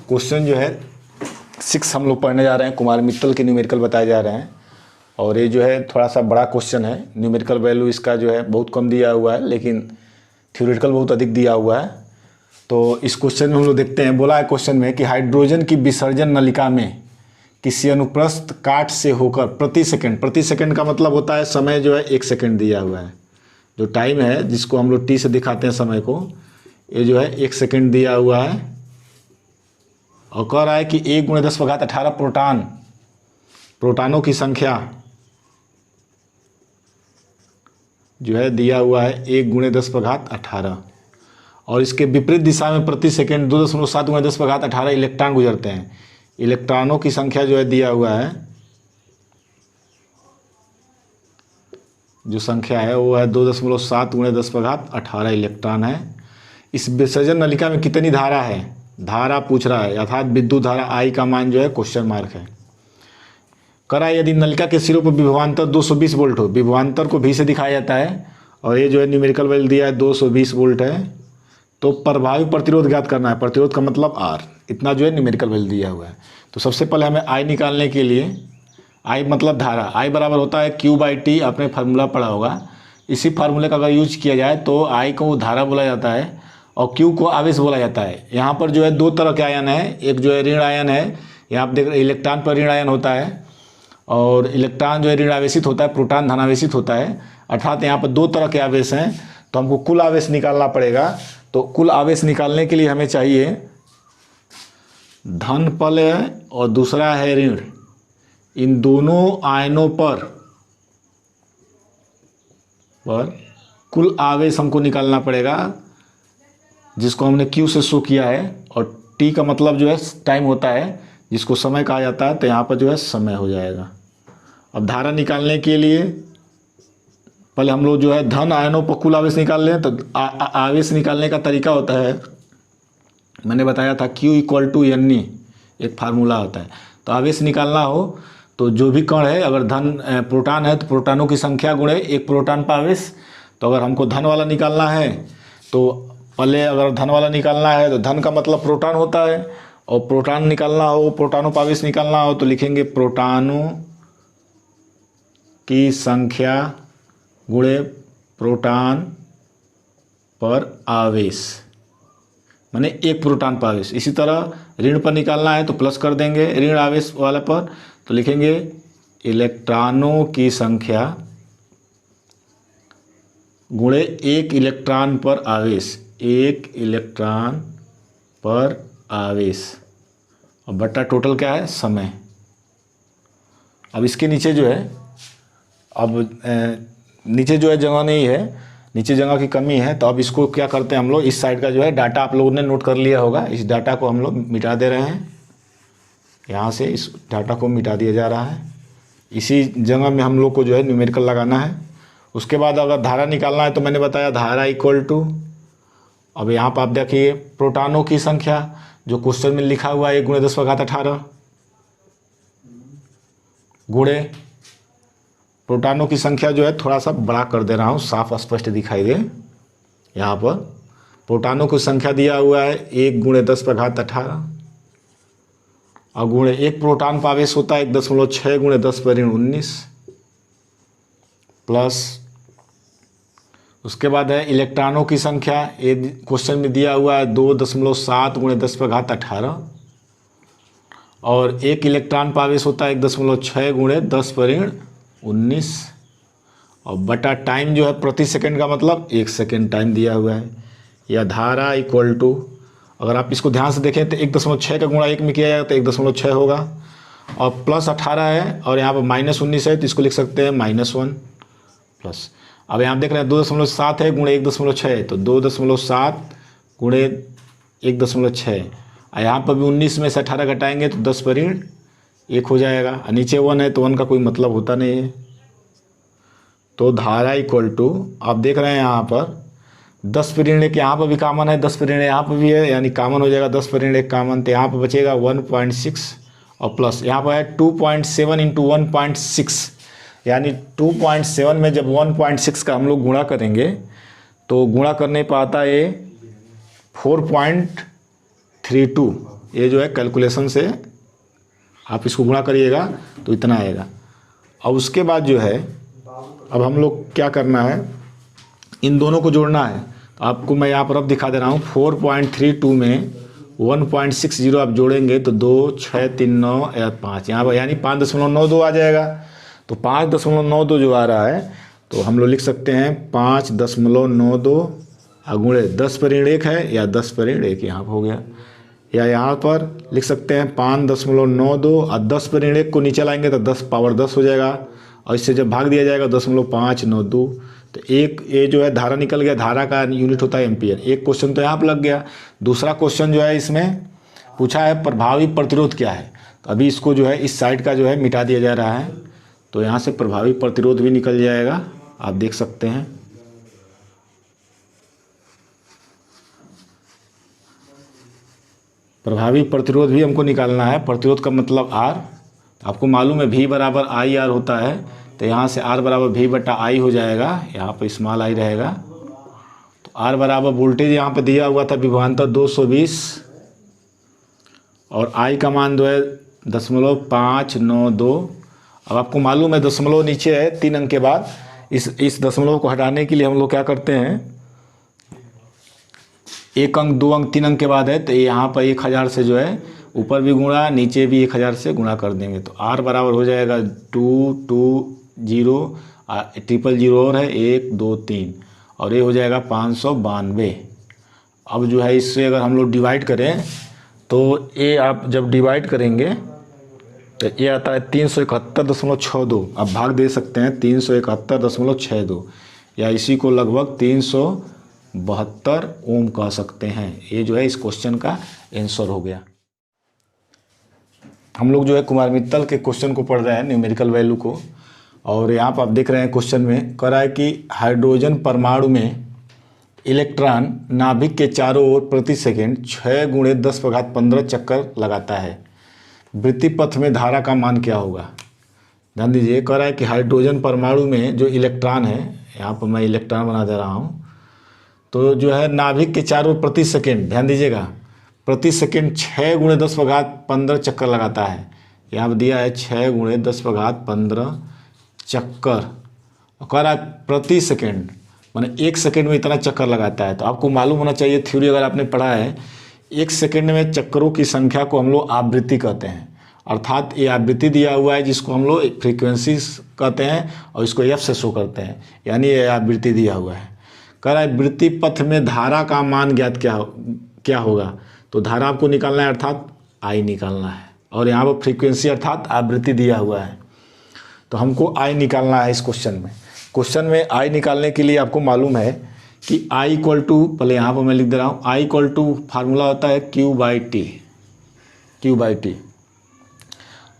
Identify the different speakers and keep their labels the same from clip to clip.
Speaker 1: Question जो है 6 हम लोग पढ़ने जा रहे हैं। कुमार मित्तल के न्यूमेरिकल बताए जा रहे हैं और ये जो है थोड़ा सा बड़ा क्वेश्चन है। न्यूमेरिकल वैल्यू इसका जो है बहुत कम दिया हुआ है, लेकिन थ्योरेटिकल बहुत अधिक दिया हुआ है। तो इस क्वेश्चन में हम लोग देखते हैं, बोला है क्वेश्चन में कि हाइड्रोजन की विसर्जन नलिका में किसी अनुप्रस्थ काट से होकर प्रति सेकंड का मतलब होता है समय जो है 1 सेकंड दिया हुआ है। जो टाइम है जिसको हम लोग टी से दिखाते हैं समय को, ये जो है 1 सेकंड दिया हुआ है और कह रहा है कि 1 × 10⁻18 प्रोटॉनों की संख्या जो है दिया हुआ है 1 × 10⁻18 और इसके विपरीत दिशा में प्रति सेकंड 2.7 × 10⁻18 इलेक्ट्रॉन गुजरते हैं। इलेक्ट्रॉनों की संख्या जो है दिया हुआ है, जो संख्या है वो है 2.7 × 10⁻18 इलेक्ट्रॉन है। इस विसर्जन नलिका में कितनी धारा है, धारा पूछ रहा है, अर्थात विद्युत धारा आई का मान जो है क्वेश्चन मार्क है। करा यदि नलिका के सिरों पर विभवांतर 220 वोल्ट हो, विभवांतर को भी से दिखाया जाता है और ये जो है न्यूमेरिकल वैल्यू दिया है 220 वोल्ट है, तो प्रभावी प्रतिरोध ज्ञात करना है। प्रतिरोध का मतलब R, इतना जो है न्यूमेरिकल वैल्यू दिया हुआ है। तो सबसे पहले हमें I निकालने के लिए, I मतलब धारा, I बराबर होता है Q/T, आपने फार्मूला पढ़ा होगा। इसी फार्मूले का अगर यूज किया जाए तो I को धारा बोला जाता है और Q को आवेश बोला जाता है। यहाँ पर जो है 2 तरह के आयन है, एक जो है ऋण आयन है, यहाँ आप देख रहे इलेक्ट्रॉन पर ऋण आयन होता है और इलेक्ट्रॉन जो है ऋण आवेशित होता है, प्रोटॉन धनावेशित होता है। अर्थात यहाँ पर 2 तरह के आवेश हैं, तो हमको कुल आवेश निकालना पड़ेगा। तो कुल आवेश निकालने के लिए हमें चाहिए धन पल है और दूसरा है ऋण। इन दोनों आयनों पर कुल आवेश हमको निकालना पड़ेगा, जिसको हमने Q से शो किया है और T का मतलब जो है टाइम होता है, जिसको समय कहा जाता है। तो यहाँ पर जो है समय हो जाएगा। अब धारा निकालने के लिए पहले हम लोग जो है धन आयनों पर कुल आवेश निकाल लें। तो आवेश निकालने का तरीका होता है, मैंने बताया था Q = Ne, एक फार्मूला होता है। तो आवेश निकालना हो तो जो भी कण है, अगर धन प्रोटॉन है तो प्रोटॉनों की संख्या गुणे 1 प्रोटॉन पर आवेश। तो अगर हमको धन वाला निकालना है तो पहले अगर धन वाला निकालना है तो धन का मतलब प्रोटॉन होता है, और प्रोटॉन निकालना हो, प्रोटॉनों पर आवेश निकालना हो तो लिखेंगे प्रोटॉनों की संख्या गुणे प्रोटॉन पर आवेश, माने 1 प्रोटॉन पर आवेश। इसी तरह ऋण पर निकालना है तो प्लस कर देंगे ऋण आवेश वाला पर, तो लिखेंगे इलेक्ट्रॉनों की संख्या गुणे 1 इलेक्ट्रॉन पर आवेश, 1 इलेक्ट्रॉन पर आवेश और बट्टा टोटल क्या है, समय। अब इसके नीचे जो है, अब नीचे जो है जगह नहीं है, नीचे जगह की कमी है। तो अब इसको क्या करते हैं हम लोग, इस साइड का जो है डाटा आप लोगों ने नोट कर लिया होगा, इस डाटा को हम लोग मिटा दे रहे हैं। यहाँ से इस डाटा को मिटा दिया जा रहा है। इसी जगह में हम लोग को जो है न्यूमेरिकल लगाना है। उसके बाद अगर धारा निकालना है तो मैंने बताया धारा = अब यहाँ पर आप देखिए प्रोटॉनों की संख्या जो क्वेश्चन में लिखा हुआ है 1 × 10⁻18 गुणे प्रोटॉनों की संख्या जो है, थोड़ा सा बड़ा कर दे रहा हूँ, साफ स्पष्ट दिखाई दे। यहाँ पर प्रोटॉनों की संख्या दिया हुआ है 1 × 10⁻18 और गुणे 1 प्रोटॉन पर आवेश होता है 1.6 × 10⁻19 प्लस उसके बाद है इलेक्ट्रॉनों की संख्या, ये क्वेश्चन में दिया हुआ है 2.7 × 10⁻18 और 1 इलेक्ट्रॉन पर आवेश होता है 1.6 × 10⁻19 और बटा टाइम जो है प्रति सेकंड का मतलब 1 सेकंड टाइम दिया हुआ है। या धारा = अगर आप इसको ध्यान से देखें तो 1.6 का गुणा 1 में किया जाएगा तो 1.6 होगा और प्लस 18 है और यहाँ पर -19 है तो इसको लिख सकते हैं -1 प्लस। अब यहाँ देख रहे हैं 2.7 है गुणे 1.6, तो 2.7 गुणे 1.6 और यहाँ पर भी 19 में से 18 घटाएंगे तो 10⁻1 हो जाएगा। नीचे 1 है तो 1 का कोई मतलब होता नहीं है। तो धारा = आप देख रहे हैं यहाँ पर 10⁻1 यहाँ पर भी कॉमन है, 10⁻1 यहाँ पर भी है, यानी कॉमन हो जाएगा 10⁻1 कॉमन, तो यहाँ पर बचेगा 1.6 और प्लस यहाँ पर है 2.7 × 1.6, यानी 2.7 में जब 1.6 का हम लोग गुणा करेंगे तो गुणा करने पर आता है 4.32 ये जो है कैलकुलेशन से आप इसको गुणा करिएगा तो इतना आएगा। अब उसके बाद जो है अब हम लोग क्या करना है, इन दोनों को जोड़ना है। तो आपको मैं यहाँ पर अब दिखा दे रहा हूँ 4.32 में 1.60 आप जोड़ेंगे तो 2 6 3 9 5 यहाँ पर यानी 5.92 आ जाएगा। तो 5.92 जो आ रहा है तो हम लोग लिख सकते हैं 5.92 गुणे 10 पर ऋण 1 है या 10 पर ऋण 1 यहाँ पर हो गया, या यहाँ पर लिख सकते हैं 5.92 और 10 पर ऋण 1 को नीचे लाएंगे तो 10 पावर 10 हो जाएगा और इससे जब भाग दिया जाएगा 0.592 तो एक ये जो है धारा निकल गया। धारा का यूनिट होता है एम्पियर। एक क्वेश्चन तो यहाँ पर लग गया। दूसरा क्वेश्चन जो है इसमें पूछा है प्रभावी प्रतिरोध क्या है। तो अभी इसको जो है इस साइड का जो है मिटा दिया जा रहा है तो यहाँ से प्रभावी प्रतिरोध भी निकल जाएगा, आप देख सकते हैं। प्रभावी प्रतिरोध भी हमको निकालना है। प्रतिरोध का मतलब R, आपको मालूम है V बराबर आई आर होता है तो यहाँ से R बराबर V बटा आई हो जाएगा, यहाँ पर स्मॉल आई रहेगा। तो R बराबर वोल्टेज यहाँ पर दिया हुआ था विभवांतर 220 और I का मान जो है 0.592। अब आपको मालूम है दशमलव नीचे है 3 अंक के बाद, इस दशमलव को हटाने के लिए हम लोग क्या करते हैं, 1 अंक 2 अंक 3 अंक के बाद है तो यहाँ पर 1000 से जो है ऊपर भी गुणा नीचे भी 1000 से गुणा कर देंगे तो R बराबर हो जाएगा 220 000 और है 1 2 3 और ये हो जाएगा 592। अब जो है इससे अगर हम लोग डिवाइड करें तो ये आप जब डिवाइड करेंगे तो ये आता है 371.62। आप भाग दे सकते हैं 371.62 या इसी को लगभग 372 ओम कह सकते हैं। ये जो है इस क्वेश्चन का आंसर हो गया। हम लोग जो है कुमार मित्तल के क्वेश्चन को पढ़ रहे हैं, न्यूमेरिकल वैल्यू को। और यहाँ पर आप देख रहे हैं क्वेश्चन में कह रहा है कि हाइड्रोजन परमाणु में इलेक्ट्रॉन नाभिक के चारों ओर प्रति सेकंड 6 गुणे 10⁻15 चक्कर लगाता है। वृत्ति पथ में धारा का मान क्या होगा। ध्यान दीजिए, कह रहा है कि हाइड्रोजन परमाणु में जो इलेक्ट्रॉन है, यहाँ पर मैं इलेक्ट्रॉन बना दे रहा हूँ, तो जो है नाभिक के चारों ओर प्रति सेकंड, ध्यान दीजिएगा, प्रति सेकंड 6 गुणे 10⁻15 चक्कर लगाता है। यहाँ पर दिया है 6 गुणे 10⁻15 चक्कर। कह रहा है प्रति सेकंड माने 1 सेकंड में इतना चक्कर लगाता है। तो आपको मालूम होना चाहिए, थ्योरी अगर आपने पढ़ा है, 1 सेकंड में चक्करों की संख्या को हम लोग आवृत्ति कहते हैं। अर्थात ये आवृत्ति दिया हुआ है जिसको हम लोग फ्रीक्वेंसी कहते हैं और इसको एफ से शो करते हैं, यानी ये आवृत्ति दिया हुआ है। कह रहा है वृत्ति पथ में धारा का मान ज्ञात क्या होगा। तो धारा आपको निकालना है, अर्थात आई निकालना है, और यहाँ पर फ्रीक्वेंसी अर्थात आवृत्ति दिया हुआ है तो हमको आई निकालना है। इस क्वेश्चन में आई निकालने के लिए आपको मालूम है कि I इक्वल टू, पहले यहाँ पर मैं लिख दे रहा हूँ, I इक्वल टू फार्मूला होता है Q बाई टी,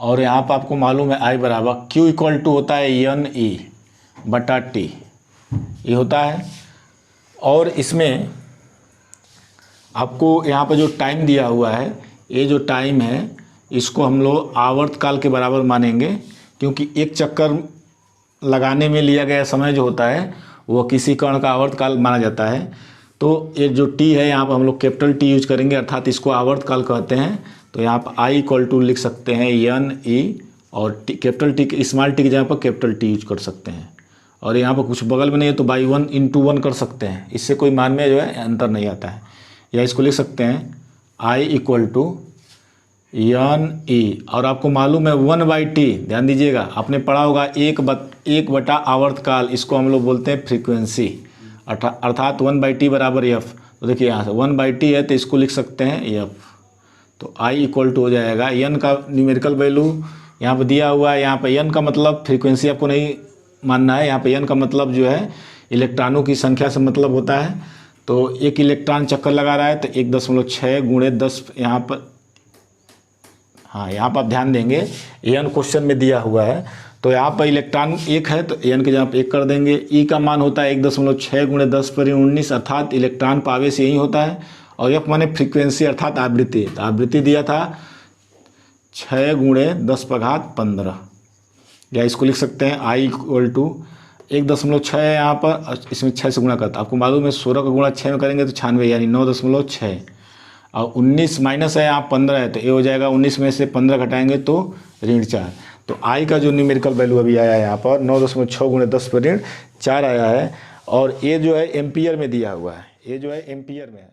Speaker 1: और यहाँ पर आपको मालूम है I बराबर Q इक्वल टू होता है NE बटा T, ये होता है। और इसमें आपको यहाँ पर जो टाइम दिया हुआ है, ये जो टाइम है इसको हम लोग आवर्तकाल के बराबर मानेंगे, क्योंकि एक चक्कर लगाने में लिया गया समय जो होता है वो किसी कण का आवर्तकाल माना जाता है। तो ये जो टी है यहाँ पर हम लोग कैपिटल टी यूज करेंगे, अर्थात इसको आवर्तकाल कहते हैं। तो यहाँ पर आई इक्वल टू लिख सकते हैं NE और कैपिटल टी, स्मॉल टी की जगह पर कैपिटल टी यूज कर सकते हैं। और यहाँ पर कुछ बगल में नहीं है तो बाई 1 × 1 कर सकते हैं, इससे कोई मान में जो है अंतर नहीं आता है। या इसको लिख सकते हैं I इक्वल टू NE, और आपको मालूम है 1/T, ध्यान दीजिएगा, आपने पढ़ा होगा 1 बटा आवर्तकाल, इसको हम लोग बोलते हैं फ्रीक्वेंसी, अर्थात 1/T बराबर F। तो देखिए यहाँ से 1/T है तो इसको लिख सकते हैं F। तो I इक्वल टू हो जाएगा, N का न्यूमेरिकल वैल्यू यहाँ पर दिया हुआ है। यहाँ पर N का मतलब फ्रीक्वेंसी आपको नहीं मानना है, यहाँ पर N का मतलब जो है इलेक्ट्रॉनों की संख्या से मतलब होता है। तो एक इलेक्ट्रॉन चक्कर लगा रहा है तो 1.6 गुणे 10 यहाँ पर, हाँ यहाँ पर आप ध्यान देंगे N क्वेश्चन में दिया हुआ है तो यहाँ पर इलेक्ट्रॉन 1 है तो N के जगह पर 1 कर देंगे। E का मान होता है 1.6 गुणे 10⁻19, अर्थात इलेक्ट्रॉन पर आवेश यही होता है। और F माने फ्रीक्वेंसी अर्थात आवृत्ति, तो आवृत्ति दिया था 6 गुणे 10⁻15, या इसको लिख सकते हैं I इक्वल टू 1.6 है यहाँ पर, इसमें 6 से गुणा करता है। आपको मालूम है 16 का गुणा 6 में करेंगे तो 96, यानी 9.6। और 19 माइनस है, यहाँ 15 है, तो ये हो जाएगा 19 में से 15 घटाएंगे तो ऋण 4। तो आई का जो न्यूमेरिकल वैल्यू अभी आया है यहाँ पर 9.6 गुणे 10 पर ऋण 4 आया है। और ये जो है एम्पियर में दिया हुआ है, ये जो है एम्पियर में है।